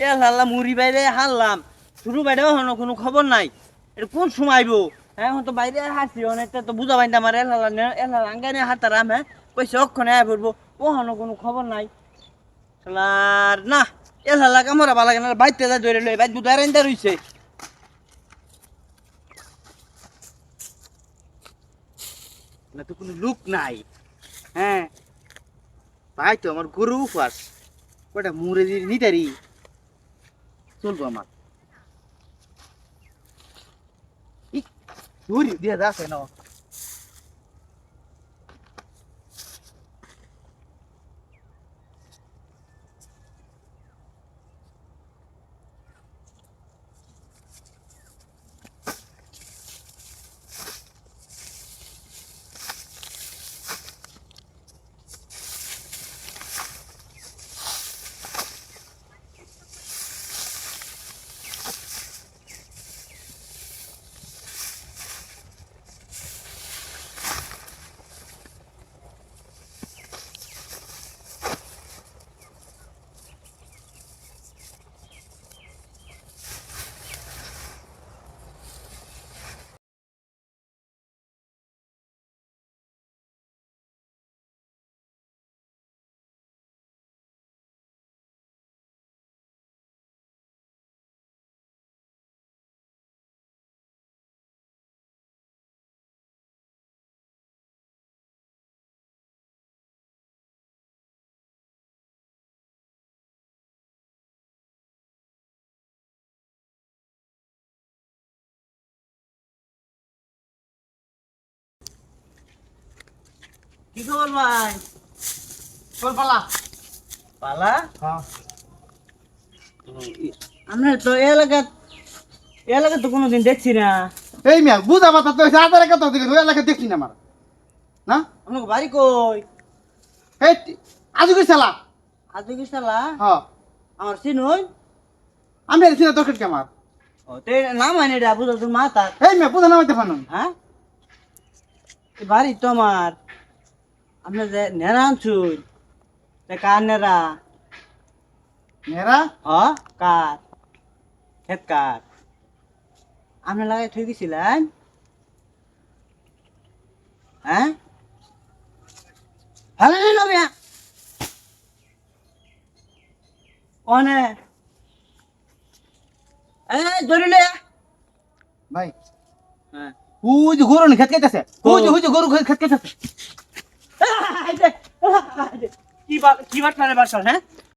এ হাল্লা মুড়ি বাইরে হারলাম, শুরু বাইরে এখনো কোনো খবর নাই। এটা কোন সময় আইবো? হ্যাঁ এখন তো বাইরে হাসি, অনেকটা তো বুঝা পাইনি আমার এলালা আঙ্গানে হাতারাম। হ্যাঁ কইছে অক্ষণে আয় পড়বো, ওখানো কোনো খবর নাই। শালার না, এলালা কামড়া ভালো লাগে না, বাইতে যা ধরে লই বাইত বুধ আরেন্দা রইছে। না তো কোনো লুক নাই। হ্যাঁ ভাই তো আমার গরু উপাস, কয়টা মুড়ে দিয়ে নিতারি চলবো আমার। ধরি দিয়ে যাচ্ছে না। কি খবর ভাই? চল পালা। পালা? হ্যাঁ আমরা তো এলাকা তো কোনোদিন দেখছি না। এই মিয়া বুঝা পাতা তো আধার কত দিকে ওই এলাকা দেখি না আমার না। আপনাকে বাড়ি কই? এই আজু কি চালা। আজকে কি সালা? হ্যাঁ আমার চিনুই। আমি এসে না দরকার কি আমার। ও তে নাম আনি রে বুঝল তোর মাথা। এই মিয়া বুঝা নামাইতে পারো। হ্যাঁ এ বাড়ি তো আমার। আপনি যে নেড়া আনছুন, তে কার নেড়া? মেয়েরা হ কার? ক্ষেত কার? আপনি লাগাই থই গেছিলেন? হ্যাঁ ভালো নেই নবিয়া অনে ধরিলে। ভাই হ্যাঁ হুই যে গরু খেত খাইতেছে, হুই যে গরু খেত খাইতেছে। কি বাট করে বাসল? হ্যাঁ